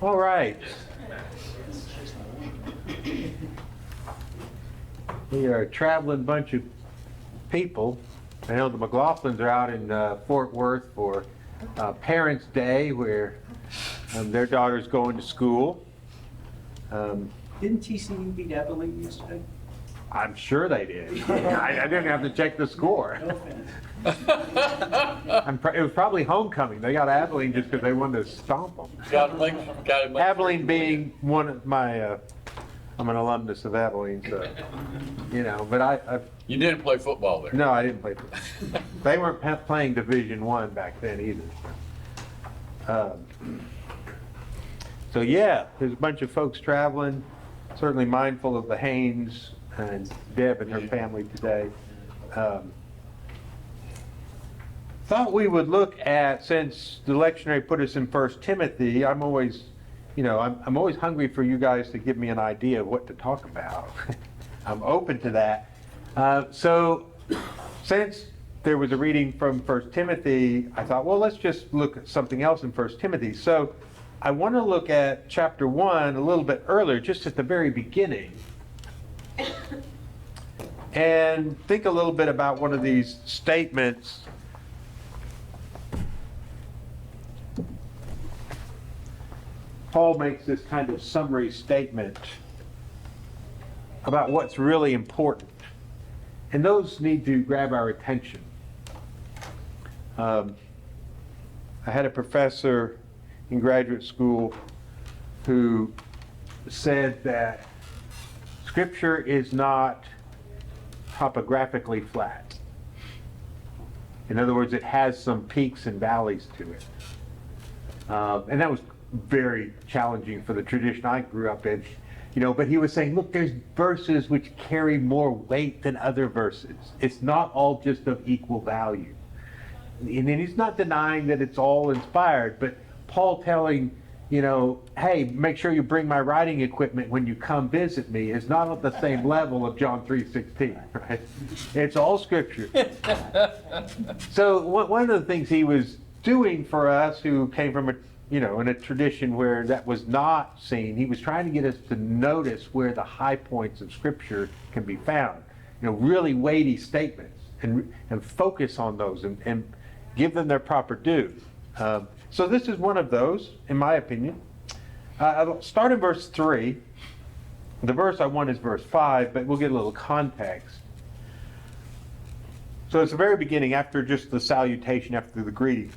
All right. We are a traveling bunch of people. I know the McLaughlins are out in Fort Worth for Parents' Day, where their daughter's going to school. Didn't TCU beat Abilene yesterday? I'm sure they did. I didn't have to check the score. No offense. It was probably homecoming. They got Abilene just because they wanted to stomp them. Got to make. Abilene being one of my, I'm an alumnus of Abilene, so, but I You didn't play football there. no, I didn't play football. They weren't playing Division I back then either. So yeah, there's a bunch of folks traveling, certainly mindful of the Haynes and Deb and her family today. Thought we would look at, since the lectionary put us in 1 Timothy, I'm always hungry for you guys to give me an idea of what to talk about. I'm open to that. So since there was a reading from 1 Timothy, I thought, well, let's just look at something else in 1 Timothy. So I want to look at chapter 1 a little bit earlier, just at the very beginning, and think a little bit about one of these statements. Paul makes this kind of summary statement about what's really important. And those need to grab our attention. I had a professor in graduate school who said that Scripture is not topographically flat. In other words, it has some peaks and valleys to it. And that was very challenging for the tradition I grew up in. But he was saying, look, there's verses which carry more weight than other verses. It's not all just of equal value. And then he's not denying that it's all inspired, but Paul telling, hey, make sure you bring my writing equipment when you come visit me is not at the same level of John 3:16, right? It's all Scripture. So one of the things he was doing for us who came from in a tradition where that was not seen, he was trying to get us to notice where the high points of Scripture can be found. Really weighty statements, and focus on those and give them their proper due. So this is one of those, in my opinion. I'll start in verse 3. The verse I want is verse 5, but we'll get a little context. So it's the very beginning, after just the salutation, after the greeting.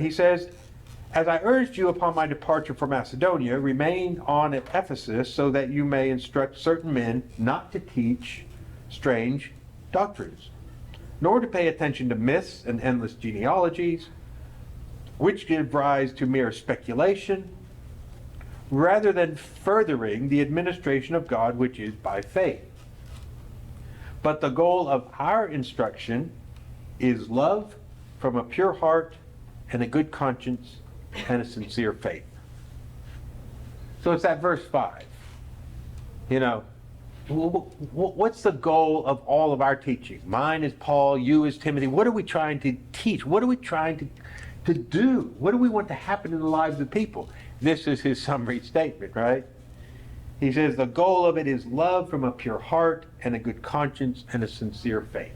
He says, as I urged you upon my departure for Macedonia, remain on at Ephesus so that you may instruct certain men not to teach strange doctrines, nor to pay attention to myths and endless genealogies, which give rise to mere speculation, rather than furthering the administration of God which is by faith. But the goal of our instruction is love from a pure heart and a good conscience and a sincere faith. So it's that verse 5. What's the goal of all of our teaching? Mine is Paul, you is Timothy. What are we trying to teach? What are we trying to do? What do we want to happen in the lives of people? This is his summary statement, right? He says the goal of it is love from a pure heart and a good conscience and a sincere faith.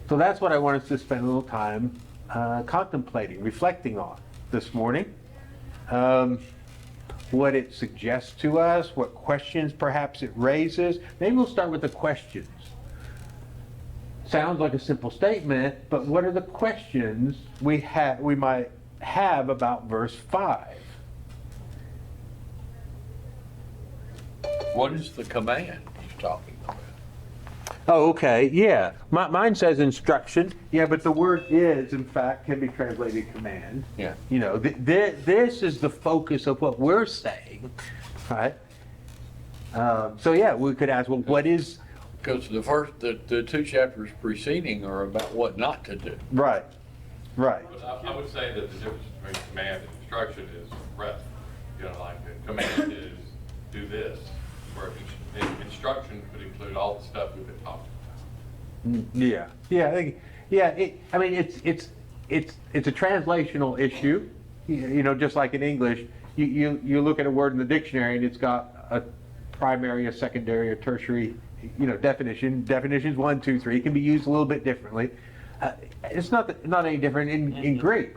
So that's what I want us to spend a little time contemplating, reflecting on this morning. What it suggests to us, what questions perhaps it raises. Maybe we'll start with the questions. Sounds like a simple statement, but what are the questions we might have about verse 5? What is the command he's talking about? Oh, okay, yeah. Mine says instruction. Yeah, but the word is, in fact, can be translated command. Yeah. This is the focus of what we're saying, right? So yeah, we could ask, well, what is... Because the two chapters preceding are about what not to do. Right. But I would say that the difference between command and instruction is breadth. Like the command is do this, where instruction could include all the stuff we've been talking about. Yeah. It's a translational issue. Just like in English, you look at a word in the dictionary and it's got a primary, a secondary, a tertiary, definition. Definitions 1, 2, 3 can be used a little bit differently. It's not any different in Greek.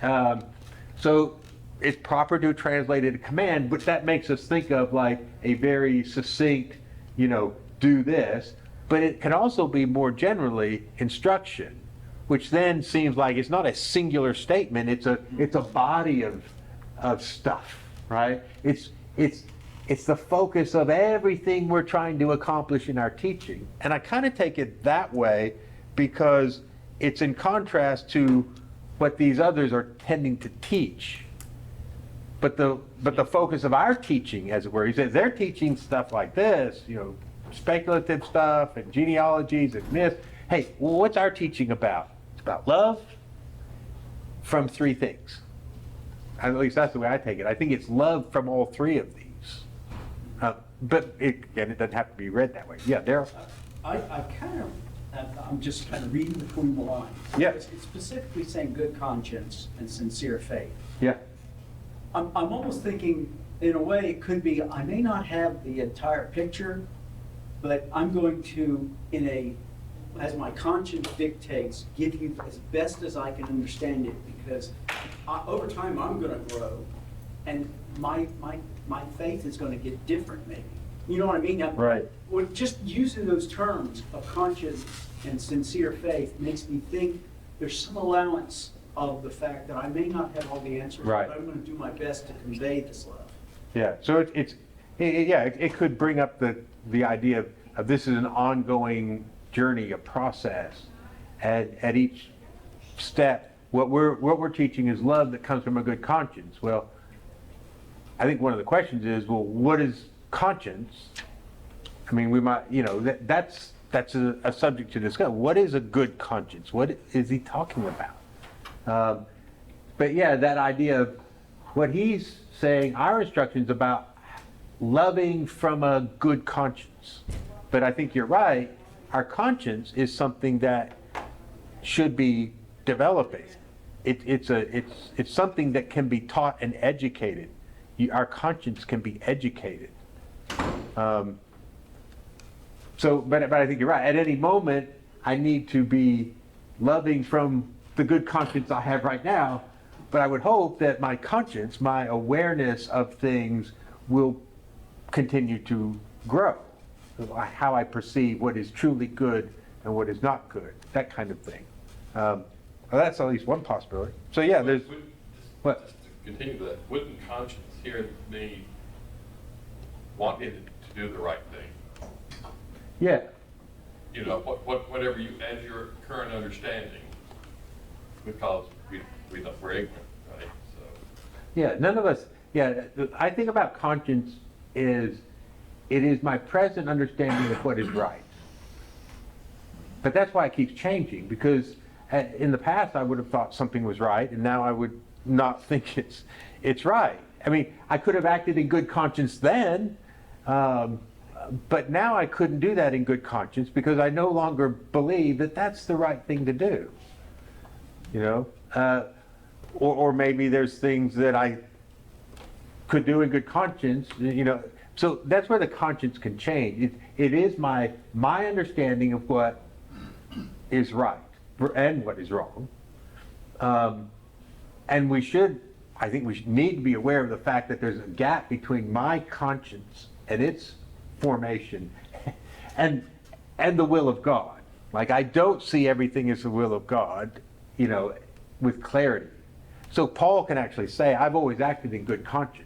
So it's proper to translate it a command, but that makes us think of like a very succinct, do this. But it can also be more generally instruction, which then seems like it's not a singular statement. It's a body of stuff, right? It's the focus of everything we're trying to accomplish in our teaching. And I kind of take it that way because it's in contrast to what these others are tending to teach. But the focus of our teaching, as it were, he says they're teaching stuff like this, speculative stuff and genealogies and myths. Hey, well, what's our teaching about? It's about love from 3 things. At least that's the way I take it. I think it's love from all 3 of these. But it doesn't have to be read that way. Yeah, Daryl? I'm just kind of reading between the lines. Yeah. It's specifically saying good conscience and sincere faith. Yeah. I'm almost thinking, in a way, it could be, I may not have the entire picture, but I'm going to, as my conscience dictates, give you as best as I can understand it, because over time I'm going to grow, and my faith is going to get different, maybe. You know what I mean? Right. Well, just using those terms of conscience and sincere faith makes me think there's some allowance of the fact that I may not have all the answers, Right. but I'm going to do my best to convey this love. Yeah. So it could bring up the idea of this is an ongoing journey, a process. At each step, what we're teaching is love that comes from a good conscience. Well, I think one of the questions is, well, what is conscience? I mean, we might, that's a subject to discuss. What is a good conscience? What is he talking about? But yeah, that idea of what he's saying, our instructions about loving from a good conscience. But I think you're right. Our conscience is something that should be developing. It's something that can be taught and educated. Our conscience can be educated. But I think you're right. At any moment, I need to be loving from the good conscience I have right now. But I would hope that my conscience, my awareness of things, will continue to grow. How I perceive what is truly good and what is not good, that kind of thing. Well, that's at least one possibility. So yeah, there's what? Just to continue with that, wouldn't conscience here be wanting to do the right thing? Yeah. Whatever you, as your current understanding, because we're ignorant, right? So. Yeah, none of us, I think about conscience is, it is my present understanding of what is right. But that's why it keeps changing, because in the past I would have thought something was right, and now I would not think it's right. I mean, I could have acted in good conscience then, but now I couldn't do that in good conscience because I no longer believe that that's the right thing to do. Or maybe there's things that I could do in good conscience, So that's where the conscience can change. It is my understanding of what is right and what is wrong. And I think we need to be aware of the fact that there's a gap between my conscience and its formation and the will of God. Like, I don't see everything as the will of God, with clarity. So Paul can actually say, I've always acted in good conscience.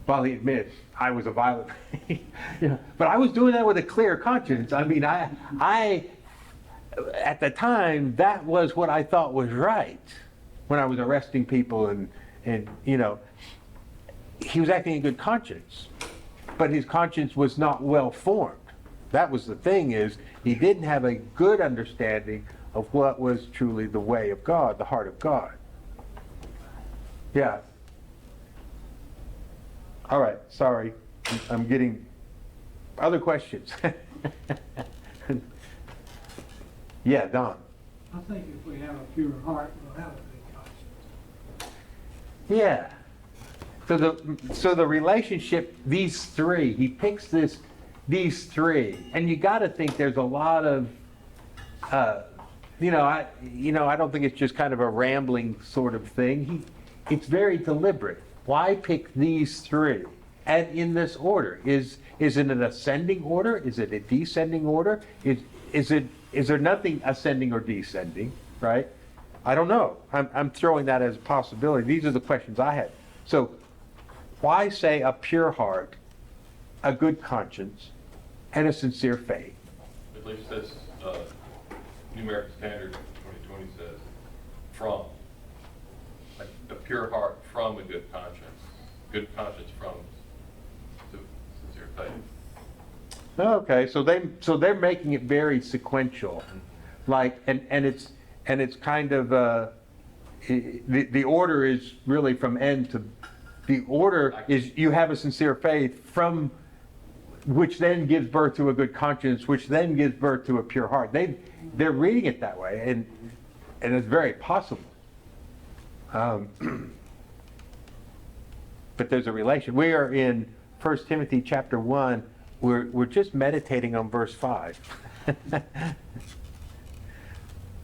While he admits I was a violent, but I was doing that with a clear conscience. I mean, I at the time, that was what I thought was right when I was arresting people and he was acting in good conscience, but his conscience was not well formed. That was the thing, is he didn't have a good understanding of what was truly the way of God, the heart of God. Yeah. All right, sorry. I'm getting other questions. Yeah, Don. I think if we have a pure heart, we'll have a good conscience. Yeah. So the relationship, these three, he picks these three, and you got to think there's a lot of, I don't think it's just kind of a rambling sort of thing. It's very deliberate. Why pick these three? And in this order, is it an ascending order? Is it a descending order? Is there nothing ascending or descending, right? I don't know. I'm throwing that as a possibility. These are the questions I had. So why say a pure heart, a good conscience, and a sincere faith? At least this, New American Standard 2020 says, from, like, a pure heart from a good conscience from sincere faith. Okay, so they're making it very sequential, like, and it's kind of the order is really from end to, the order is you have a sincere faith from which then gives birth to a good conscience, which then gives birth to a pure heart. They're reading it that way, and it's very possible. But there's a relation. We are in 1 Timothy chapter 1. We're just meditating on verse 5,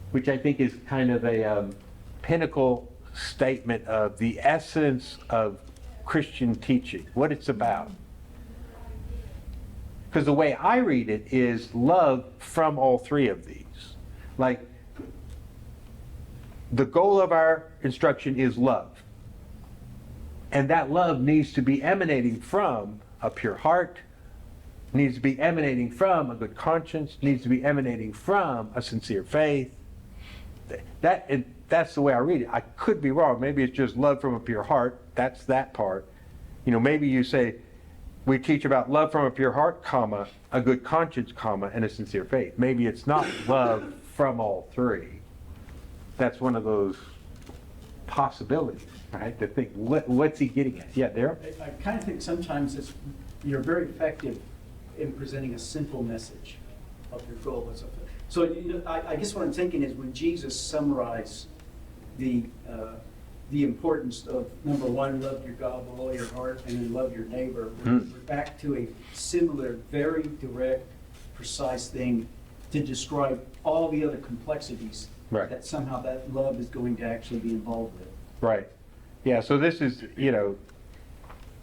which I think is kind of a pinnacle statement of the essence of Christian teaching, what it's about. Because the way I read it is love from all three of these. Like, the goal of our instruction is love. And that love needs to be emanating from a pure heart, needs to be emanating from a good conscience, needs to be emanating from a sincere faith. That's the way I read it. I could be wrong. Maybe it's just love from a pure heart. That's that part. Maybe you say, we teach about love from a pure heart, comma, a good conscience, comma, and a sincere faith. Maybe it's not love from all three. That's one of those possibilities, right? To think, what's he getting at? Yeah, Darryl? I kind of think sometimes you're very effective in presenting a simple message of your goal. So I guess what I'm thinking is when Jesus summarized the importance of, number one, love your God with all your heart, and then love your neighbor, we're back to a similar, very direct, precise thing to describe all the other complexities Right. that somehow that love is going to actually be involved with. Right. Yeah, so this is,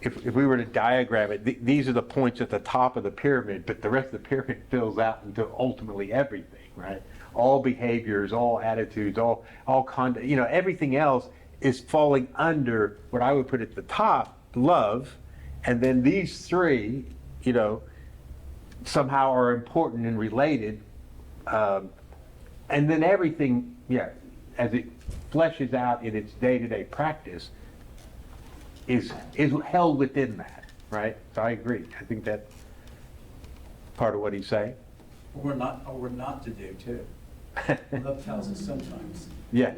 if we were to diagram it, these are the points at the top of the pyramid, but the rest of the pyramid fills out into ultimately everything, right? All behaviors, all attitudes, all conduct, everything else is falling under what I would put at the top, love, and then these three, somehow are important and related, and then everything, as it fleshes out in its day-to-day practice, is held within that, right? So I agree. I think that's part of what he's saying. Or not to do too. Love tells us sometimes. Yeah.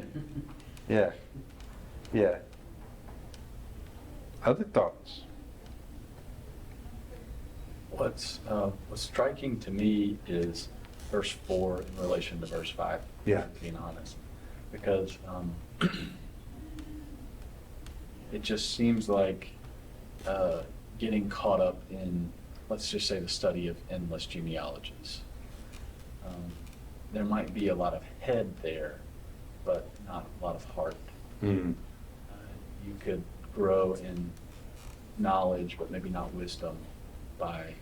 Other thoughts? What's striking to me is verse 4 in relation to verse 5. Yeah. Being honest, because it just seems like getting caught up in, let's just say, the study of endless genealogies. There might be a lot of head there, but not a lot of heart. Mm. You could grow in knowledge, but maybe not wisdom, by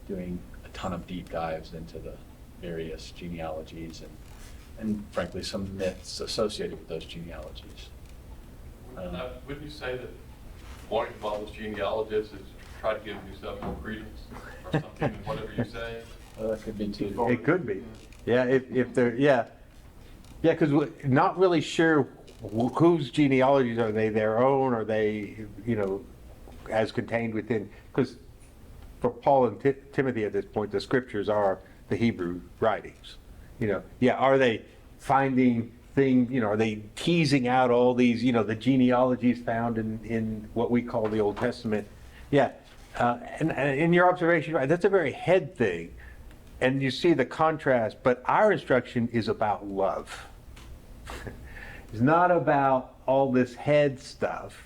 doing a ton of deep dives into the various genealogies and frankly some myths associated with those genealogies. Wouldn't you say that wanting to follow those genealogists is to try to give yourself more credence or something in whatever you say? Well, that could be too. It could be. Yeah, if they're, because we're not really sure whose genealogies are they their own, or they, as contained within, because for Paul and Timothy at this point, the scriptures are the Hebrew writings. Are they finding things, are they teasing out all these, the genealogies found in what we call the Old Testament? Yeah, and in your observation, right, that's a very head thing. And you see the contrast, but our instruction is about love. It's not about all this head stuff.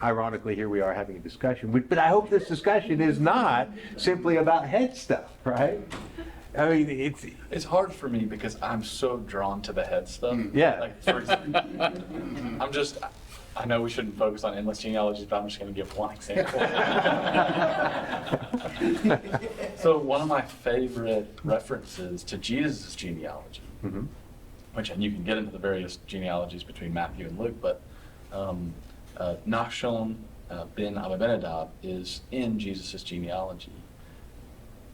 ironically, here we are having a discussion. But I hope this discussion is not simply about head stuff, right? I mean, It's hard for me because I'm so drawn to the head stuff. Yeah. Like, for example, I know we shouldn't focus on endless genealogies, but I'm just going to give one example. So one of my favorite references to Jesus' genealogy, Mhm. and you can get into the various genealogies between Matthew and Luke, but Nachshon ben Abinadab is in Jesus' genealogy.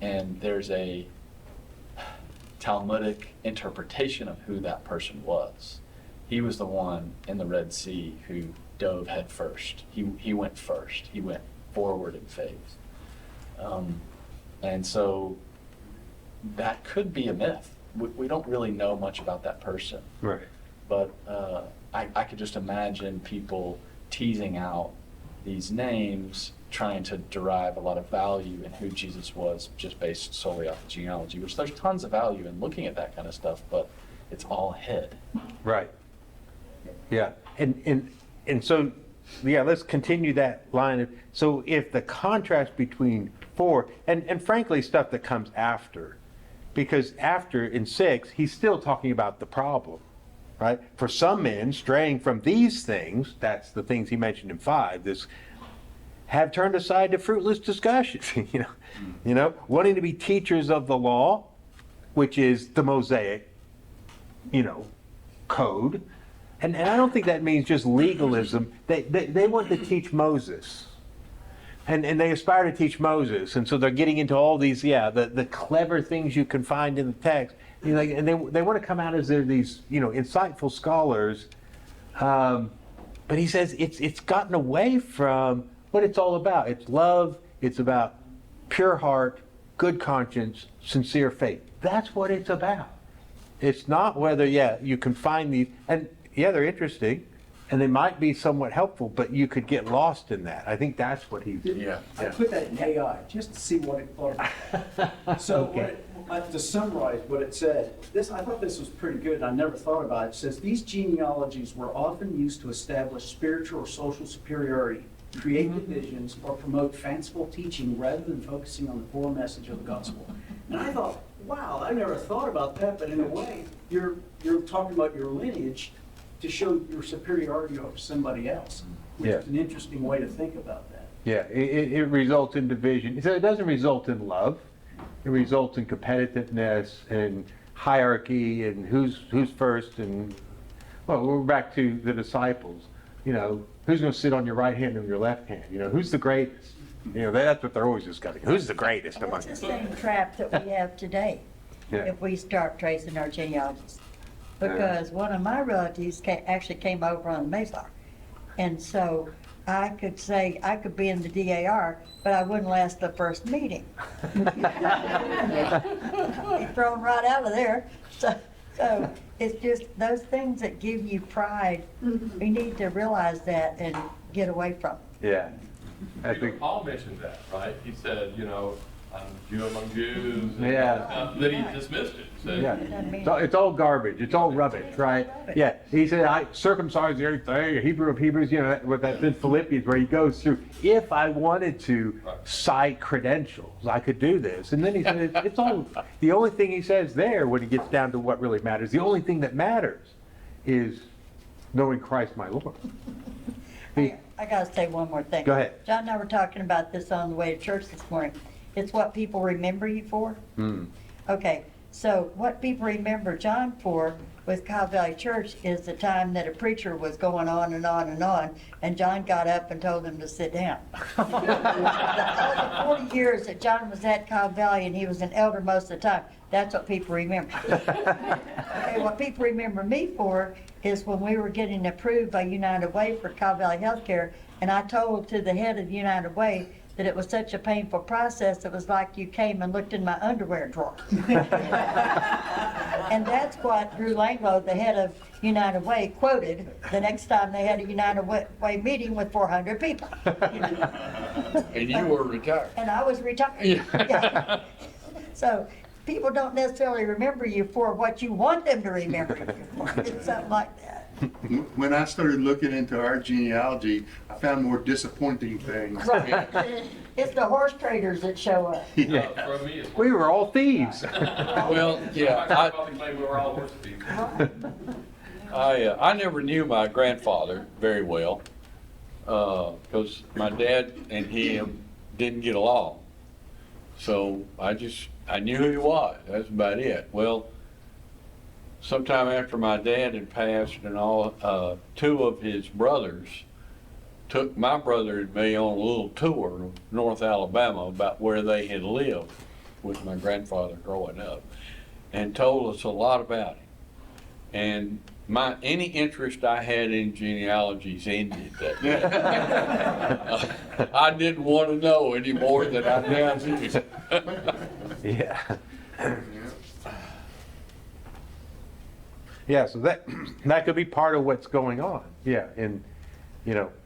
And there's a Talmudic interpretation of who that person was. He was the one in the Red Sea who dove head first. He went first. He went forward in faith. And so that could be a myth. We don't really know much about that person. Right. But I could just imagine people teasing out these names, trying to derive a lot of value in who Jesus was just based solely off the genealogy, which there's tons of value in looking at that kind of stuff, but it's all head. Right. Yeah. And so, yeah, let's continue that line. So if the contrast between 4 and frankly stuff that comes after, because after in 6, he's still talking about the problem, right? For some men straying from these things, that's the things he mentioned in 5, this have turned aside to fruitless discussions, you know, wanting to be teachers of the law, which is the Mosaic, code. And I don't think that means just legalism. They want to teach Moses. And they aspire to teach Moses. And so they're getting into all these, the clever things you can find in the text. And they want to come out as they're these, insightful scholars. But he says it's gotten away from what it's all about. It's love. It's about pure heart, good conscience, sincere faith. That's what it's about. It's not whether, you can find these. And they're interesting. And they might be somewhat helpful, but you could get lost in that. I think that's what he's. I put that in AI just to see what it thought about that. So Okay. to summarize what it said, I thought this was pretty good. I never thought about it. It says these genealogies were often used to establish spiritual or social superiority, create divisions, or promote fanciful teaching rather than focusing on the core message of the gospel. And I thought, wow, I never thought about that. But in a way, you're talking about your lineage to show your superiority over somebody else, which is an interesting way to think about that. Yeah, it results in division. So it doesn't result in love. It results in competitiveness and hierarchy and who's first. And well, we're back to the disciples. Who's going to sit on your right hand and your left hand? Who's the greatest? That's what they're always discussing. Who's the greatest among It's the us? same trap that we have today, Yeah. if we start tracing our genealogies. Because one of my relatives actually came over on the Mayflower. And so I could be in the DAR, but I wouldn't last the first meeting. Be thrown right out of there. So it's just those things that give you pride. We need to realize that and get away from it. Yeah. I think. Paul mentioned that, right? He said, I'm Jew among Jews. And Yeah. then he dismissed it. Said, Yeah, Doesn't mean- it's all garbage. It's all rubbish, right? Yeah, he said, I circumcised everything, Hebrew of Hebrews, what that's in Philippians, where he goes through, if I wanted to cite credentials, I could do this. And then he said, it's all, the only thing he says there, when he gets down to what really matters, the only thing that matters is knowing Christ my Lord. I gotta say one more thing. Go ahead. John and I were talking about this on the way to church this morning. It's what people remember you for. Okay, so what people remember John for with Cow Valley Church is the time that a preacher was going on and on and on, and John got up and told him to sit down. All the 40 years that John was at Cow Valley and he was an elder most of the time, that's what people remember. Okay, what people remember me for is when we were getting approved by United Way for Cow Valley Healthcare, and I told to the head of United Way that it was such a painful process, it was like you came and looked in my underwear drawer. And that's what Drew Langlow, the head of United Way, quoted the next time they had a United Way meeting with 400 people. And you were retired. And I was retired. Yeah. So people don't necessarily remember you for what you want them to remember you for. It's something like that. When I started looking into our genealogy, I found more disappointing things. Right. It's the horse traders that show up. For me, it's. We were all thieves. Well, yeah, I probably claim we were all horse thieves. I never knew my grandfather very well, because my dad and he didn't get along. So I knew who he was, that's about it. Well, sometime after my dad had passed and all, two of his brothers took my brother and me on a little tour of North Alabama about where they had lived with my grandfather growing up, and told us a lot about him. And any interest I had in genealogies ended that day. I didn't want to know any more than I now do. Yeah. Yeah, so that could be part of what's going on. Yeah, and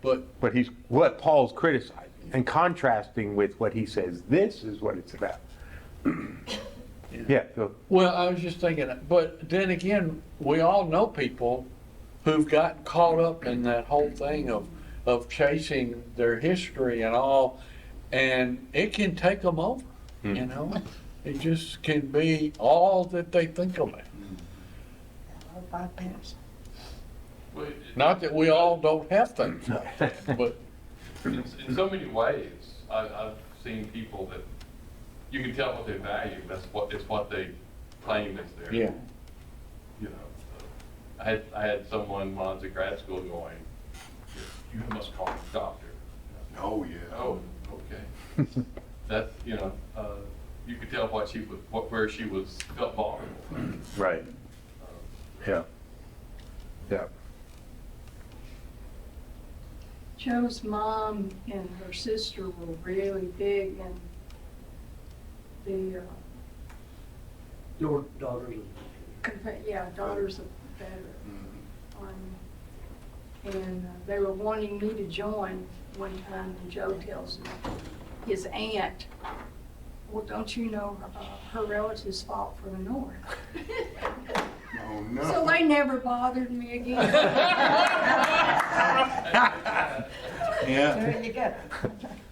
But what Paul's criticizing and contrasting with what he says, this is what it's about. Yeah, so, well, I was just thinking, but then again, we all know people who've gotten caught up in that whole thing of chasing their history and all, and it can take them over, you know? It just can be all that they think about. I'll bypass. Well, Not that we all don't have things like that, but in so many ways, I've seen people that you can tell what they value. It's what they claim is theirs. yeah. You know, I had someone when I was at grad school going, "You must call me doctor." Oh, yeah. Oh, okay. That's you could tell where she was felt vulnerable. right. Yeah. Yeah. Joe's mom and her sister were really big in the, Your daughters. Daughters of Veterans. And they were wanting me to join one time, and Joe tells me, his aunt, well, don't you know, her relatives fought for the North. Oh, no. So they never bothered me again. Yeah, There you go.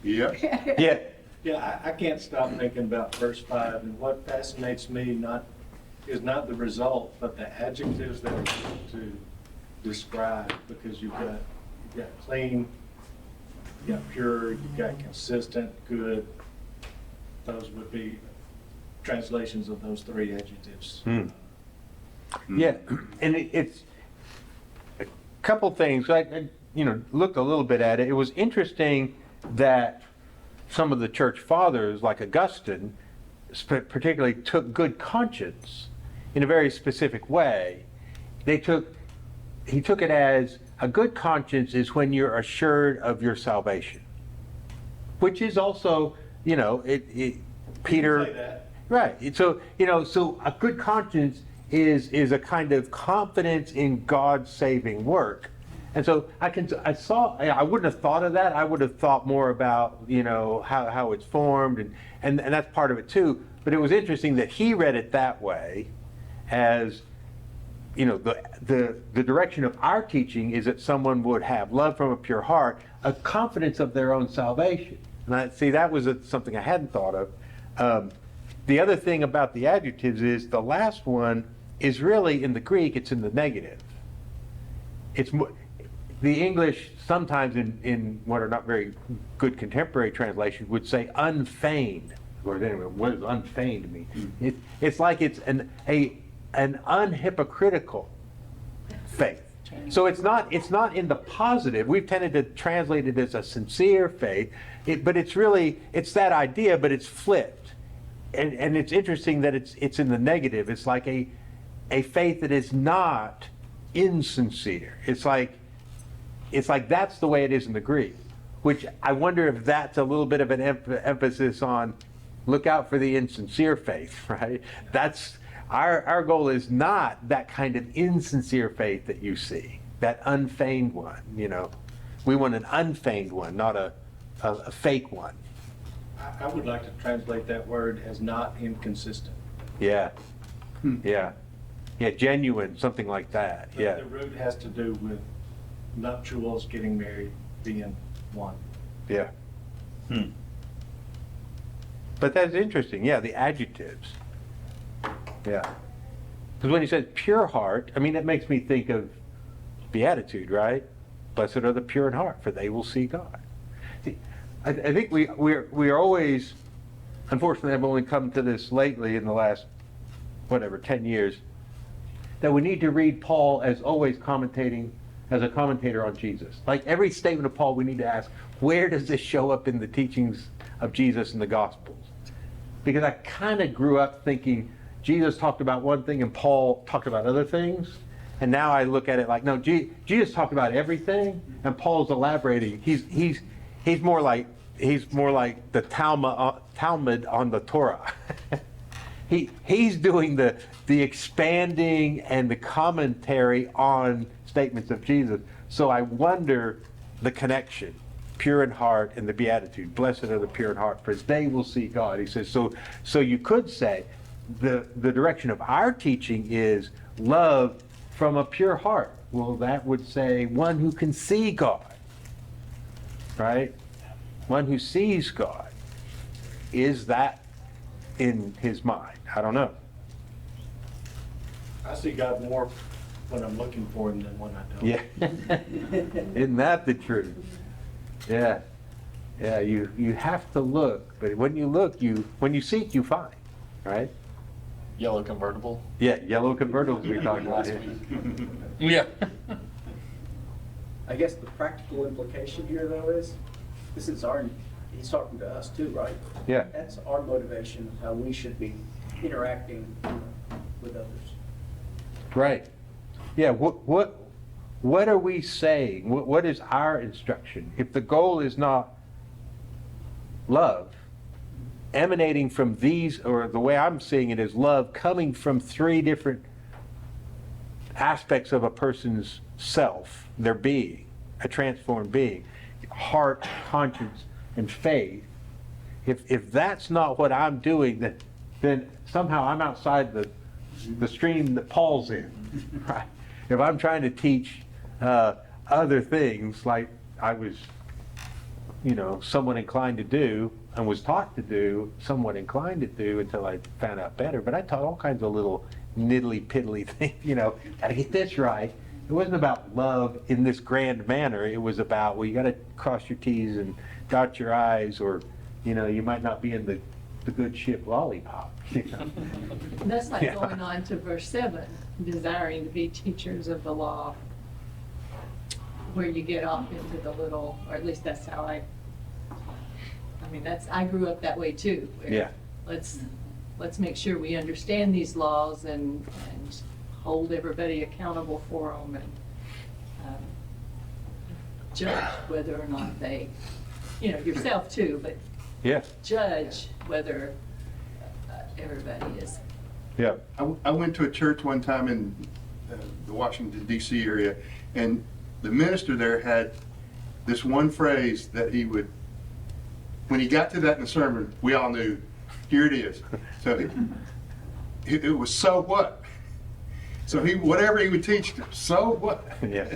yeah. Yeah. Yeah, I can't stop thinking about verse 5, and what fascinates me is not the result, but the adjectives that are used to describe, because you've got clean, you've got pure, you've got consistent, good. Those would be translations of those three adjectives. Yeah, and it's a couple things. I looked a little bit at it. It was interesting that some of the church fathers, like Augustine, particularly took good conscience in a very specific way. He took it as a good conscience is when you're assured of your salvation, which is also, Peter. Say that. Right. So a good conscience is a kind of confidence in God's saving work. And so I wouldn't have thought of that. I would have thought more about, how it's formed and that's part of it too. But it was interesting that he read it that way as, the direction of our teaching is that someone would have love from a pure heart, a confidence of their own salvation. And that was something I hadn't thought of. The other thing about the adjectives is the last one is really in the Greek, it's in the negative. It's the English sometimes in what are not very good contemporary translations would say unfeigned. Or anyway, what does unfeigned mean? It's like it's an unhypocritical faith. So it's not in the positive. We've tended to translate it as a sincere faith, but it's that idea, but it's flipped. And it's interesting that it's in the negative. It's like a faith that is not insincere. It's like that's the way it is in the Greek, which I wonder if that's a little bit of an emphasis on look out for the insincere faith, right? That's our goal is not that kind of insincere faith that you see, that unfeigned one, We want an unfeigned one, not a fake one. I would like to translate that word as not inconsistent. Yeah. Yeah. Yeah, genuine, something like that, But yeah, the root has to do with nuptials, getting married, being one. yeah. But that's interesting, yeah, the adjectives. Yeah. Because when he says pure heart, I mean, that makes me think of beatitude, right? Blessed are the pure in heart, for they will see God. See, I think we're always, unfortunately, I've only come to this lately in the last, 10 years, that we need to read Paul as always commentating, as a commentator on Jesus. Like every statement of Paul, we need to ask, where does this show up in the teachings of Jesus in the Gospels? Because I kind of grew up thinking Jesus talked about one thing and Paul talked about other things. And now I look at it like, no, Jesus talked about everything and Paul's elaborating. He's more like the Talmud on the Torah. He's doing the expanding and the commentary on statements of Jesus. So I wonder the connection, pure in heart and the beatitude. Blessed are the pure in heart, for they will see God. He says, so you could say the direction of our teaching is love from a pure heart. Well, that would say one who can see God, right? One who sees God. Is that in his mind? I don't know. I see God more when I'm looking for him than when I don't. Yeah. Isn't that the truth? Yeah. Yeah, you have to look, but when you look, when you seek, you find, right? Yellow convertible. Yeah, yellow convertibles we talked about here. Yeah. I guess the practical implication here, though, is this is he's talking to us too, right? Yeah. That's our motivation, of how we should be interacting with others. Right. Yeah, what are we saying? What is our instruction? If the goal is not love, emanating from these, or the way I'm seeing it is love coming from three different aspects of a person's self, their being, a transformed being, heart, conscience, and faith. If that's not what I'm doing, then somehow I'm outside the stream that Paul's in, right? If I'm trying to teach other things like I was, somewhat inclined to do, and was taught to do, somewhat inclined to do until I found out better, but I taught all kinds of little niddly piddly things, gotta get this right. It wasn't about love in this grand manner. It was about, well, you gotta cross your T's and dot your I's, or, you might not be in the good ship Lollipop. That's like Yeah. going on to verse 7, desiring to be teachers of the law, where you get off into the little, or at least that's how I grew up that way too. Where Yeah. Let's make sure we understand these laws and hold everybody accountable for them and judge whether or not they, yourself too, but Yeah, judge whether everybody is. yeah, I went to a church one time in the Washington DC area, and the minister there had this one phrase that he would, when he got to that in the sermon, we all knew, here it is. So it was, so what? So whatever he would teach, so what? yeah.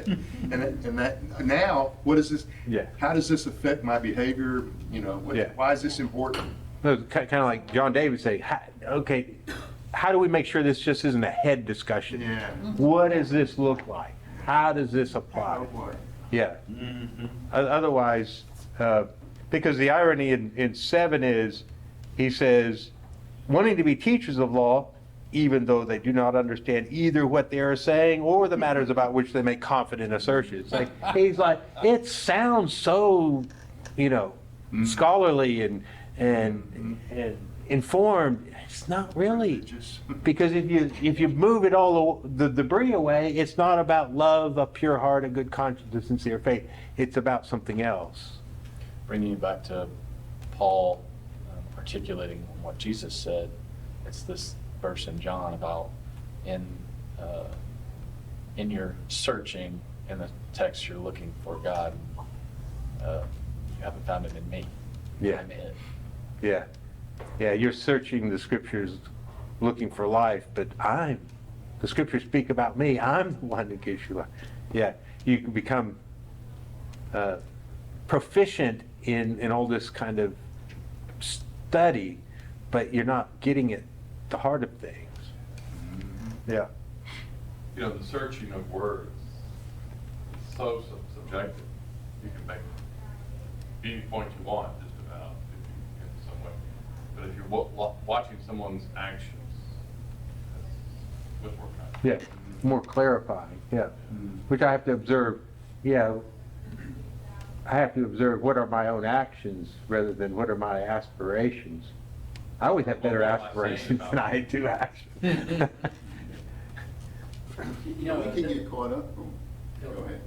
And that now, what is this? Yeah. How does this affect my behavior? Yeah. Why is this important? Kind of like John David say, okay, how do we make sure this just isn't a head discussion? Yeah. What does this look like? How does this apply? Oh, boy. Yeah. Otherwise, because the irony in 7 is, he says, wanting to be teachers of law, even though they do not understand either what they are saying or the matters about which they make confident assertions. He's like, it sounds so, scholarly and informed. It's not really. Because if you move it all the debris away, it's not about love, a pure heart, a good conscience, a sincere faith. It's about something else. Bringing you back to Paul articulating what Jesus said, it's this verse in John about in your searching in the text you're looking for God, you haven't found it in me. Yeah. I'm it. Yeah. Yeah, you're searching the scriptures looking for life, but I'm the scriptures speak about me. I'm the one that gives you life. Yeah, you can become proficient in all this kind of study, but you're not getting at the heart of things. Yeah. You know, the searching of words is so subjective. You can make any point you want, just about, if you, in some way. But if you're watching someone's actions, that's much more kind. Yeah, more clarifying, yeah. Which I have to observe, yeah, I have to observe what are my own actions rather than what are my aspirations. I always have better Well, what am I aspirations saying than about I do actions. You know, We can get caught up. Go ahead.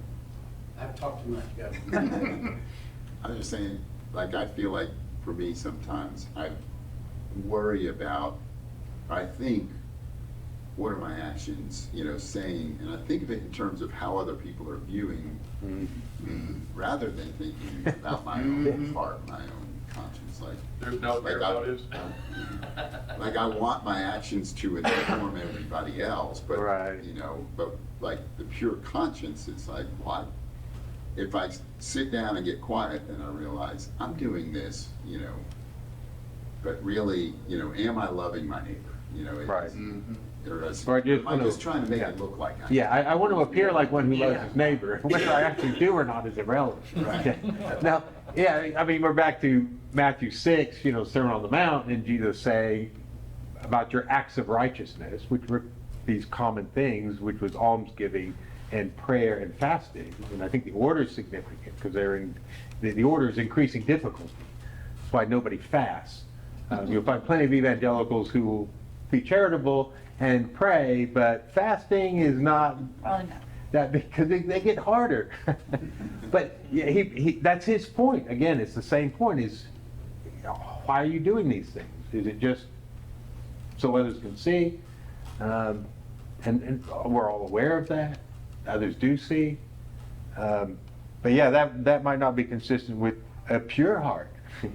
I've talked too much, go. I'm just saying, like, I feel like for me sometimes I worry about, I think, what are my actions, saying, and I think of it in terms of how other people are viewing me, rather than thinking about my own heart, my own conscience, like. There's no fair motives. Like, I want my actions to inform everybody else, but, Right. but like the pure conscience, it's like, what? If I sit down and get quiet, then I realize I'm doing this, but really, am I loving my neighbor? Right. Or is- Or I just am I wanna- just trying to make yeah. it look like I. Yeah, I want to appear like one who loves his neighbor. Whether I actually do or not is irrelevant. Right. Now, yeah, I mean, we're back to Matthew 6, Sermon on the Mount, and Jesus saying about your acts of righteousness, which were these common things, which was almsgiving and prayer and fasting. And I think the order is significant because the order is increasing difficulty. That's why nobody fasts. You'll find plenty of evangelicals who will be charitable and pray, but fasting is not Probably not. that, because they get harder. But yeah, that's his point. Again, it's the same point, is why are you doing these things? Is it just so others can see? And we're all aware of that. Others do see. But yeah, that might not be consistent with a pure heart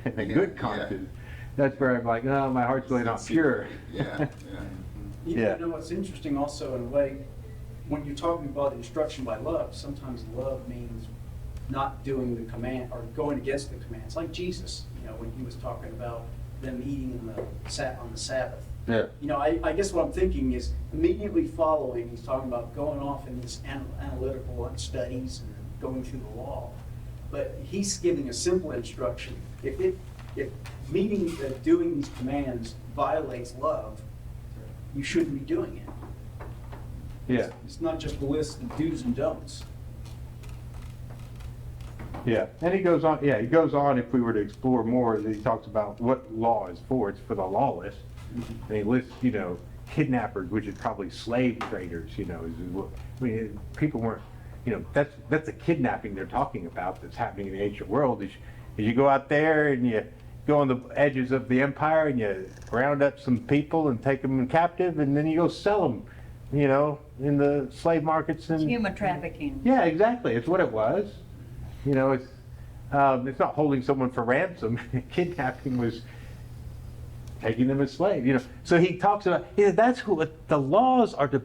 and a good Yeah. conscience. That's where I'm like, no, my heart's really not pure. Yeah, Yeah. You know, what's interesting also in a way, when you're talking about instruction by love, sometimes love means not doing the command or going against the commands, like Jesus, when he was talking about them eating on the Sabbath. Yeah. I guess what I'm thinking is immediately following, he's talking about going off in this analytical studies and going through the law. But he's giving a simple instruction. If doing these commands violates love, you shouldn't be doing it. Yeah. It's not just a list of do's and don'ts. Yeah, and he goes on, if we were to explore more, he talks about what law is for. It's for the lawless. And he lists, kidnappers, which is probably slave traders, people weren't, that's the kidnapping they're talking about that's happening in the ancient world, is you go out there and you go on the edges of the empire and you round up some people and take them captive, and then you go sell them, in the slave markets. And Human trafficking. yeah, exactly. It's what it was. It's not holding someone for ransom. Kidnapping was taking them as slaves. So he talks about, that's who the laws are to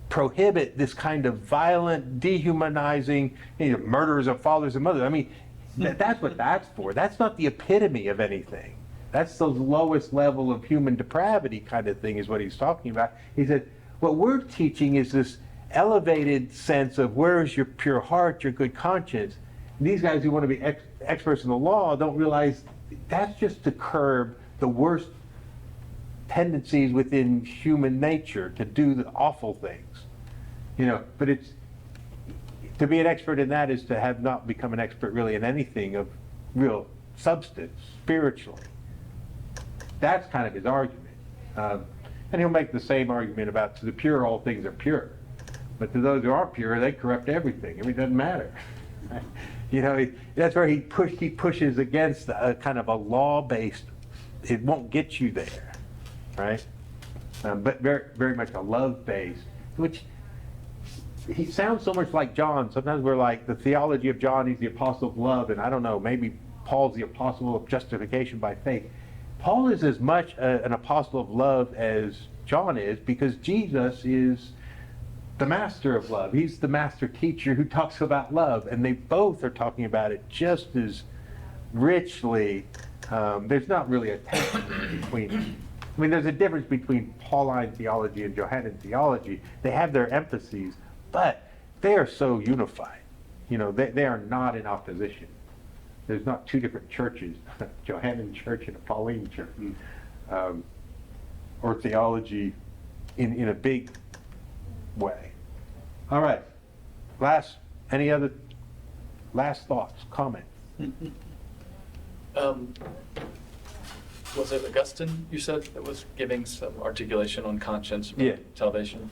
prohibit this kind of violent, dehumanizing, murderers of fathers and mothers. I mean, that's what that's for. That's not the epitome of anything. That's the lowest level of human depravity kind of thing is what he's talking about. He said, what we're teaching is this elevated sense of where is your pure heart, your good conscience. And these guys who want to be experts in the law don't realize that's just to curb the worst tendencies within human nature to do the awful things. But it's to be an expert in that is to have not become an expert really in anything of real substance spiritually. That's kind of his argument. And he'll make the same argument about to the pure all things are pure. But to those who aren't pure, they corrupt everything. It doesn't matter. That's where he pushes against a kind of a law-based, it won't get you there, right? But very, very much a love-based, which he sounds so much like John. Sometimes we're like, the theology of John, he's the apostle of love, and I don't know, maybe Paul's the apostle of justification by faith. Paul is as much an apostle of love as John is, because Jesus is the master of love. He's the master teacher who talks about love, and they both are talking about it just as richly. There's not really a tension between, I mean, there's a difference between Pauline theology and Johannine theology. They have their emphases, but they are so unified. You know, they are not in opposition. There's not two different churches, a Johannine church and a Pauline church, or theology in a big way. All right. Any other last thoughts, comments? Was it Augustine, you said, that was giving some articulation on conscience about Yeah. salvation?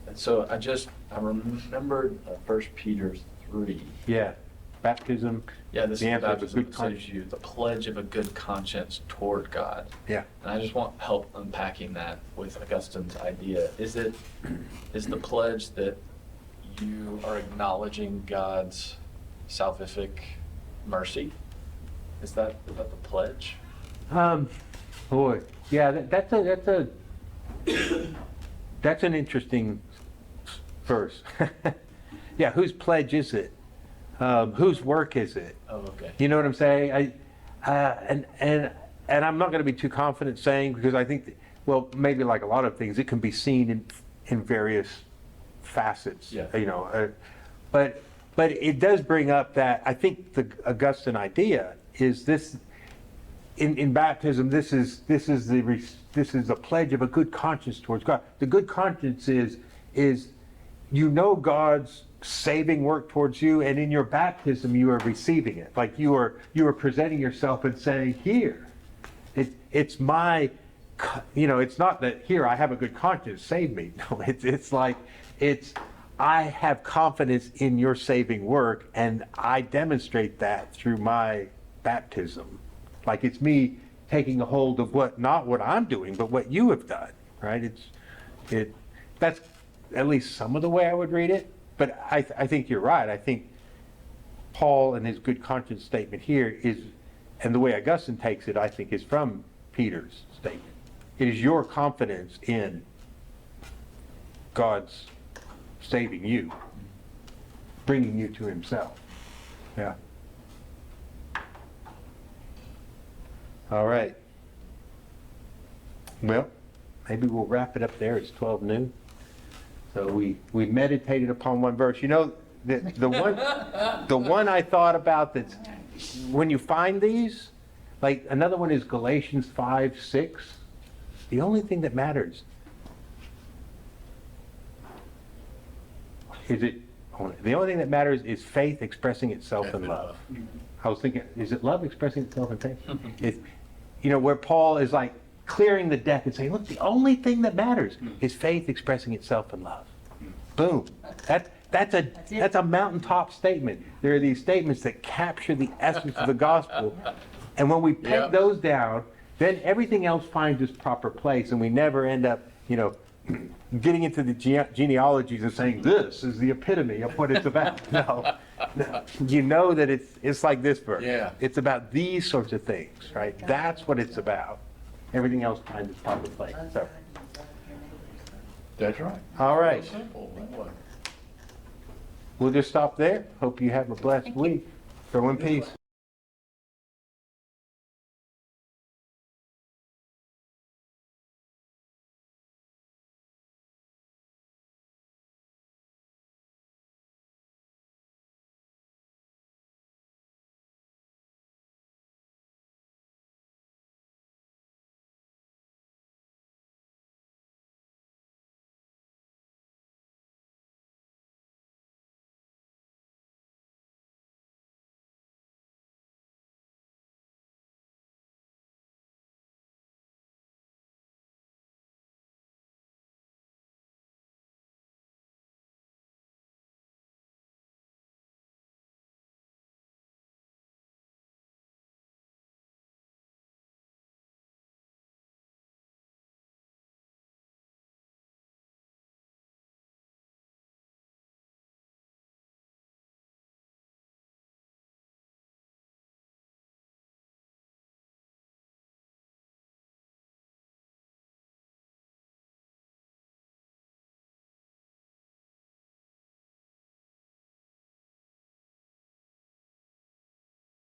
And so I remembered 1 Peter 3. Yeah. Baptism. Yeah, this The is answer is a baptism good that saves you the pledge of a good conscience toward God. Yeah. And I just want help unpacking that with Augustine's idea. Is the pledge that you are acknowledging God's salvific mercy? Is that the pledge? Boy, yeah, that's an interesting verse. Yeah, whose pledge is it? Whose work is it? Oh, okay. You know what I'm saying? And I'm not going to be too confident saying, because I think, well, maybe like a lot of things, it can be seen in various facets. Yeah. You know, but it does bring up that I think the Augustine idea is this. In baptism, this is a pledge of a good conscience towards God. The good conscience is you know God's saving work towards you, and in your baptism you are receiving it. Like you are presenting yourself and saying, here, it's my, you know, it's not that here I have a good conscience, save me. No, it's like I have confidence in your saving work, and I demonstrate that through my baptism. Like it's me taking a hold of not what I'm doing, but what you have done, right? That's at least some of the way I would read it. But I think you're right. I think Paul and his good conscience statement here is, and the way Augustine takes it, I think, is from Peter's statement. It is your confidence in God's saving you, bringing you to himself. Yeah. All right. Well, maybe we'll wrap it up there. It's 12 noon. So we meditated upon one verse. You know, the one I thought about that's, when you find these, like another one is Galatians 5:6. The only thing that matters the only thing that matters is faith expressing itself in love. I was thinking, is it love expressing itself in faith? You know, where Paul is like clearing the deck and saying, look, the only thing that matters is faith expressing itself in love. Boom. That's a mountaintop statement. There are these statements that capture the essence of the gospel. And when we peg those down, then everything else finds its proper place, and we never end up, you know, getting into the genealogies and saying this is the epitome of what it's about. No. You know that it's like this verse. Yeah. It's about these sorts of things, right? That's what it's about. Everything else finds its proper place. So, That's right. all right. Simple, that way. We'll just stop there. Hope you have a blessed week. Go in peace.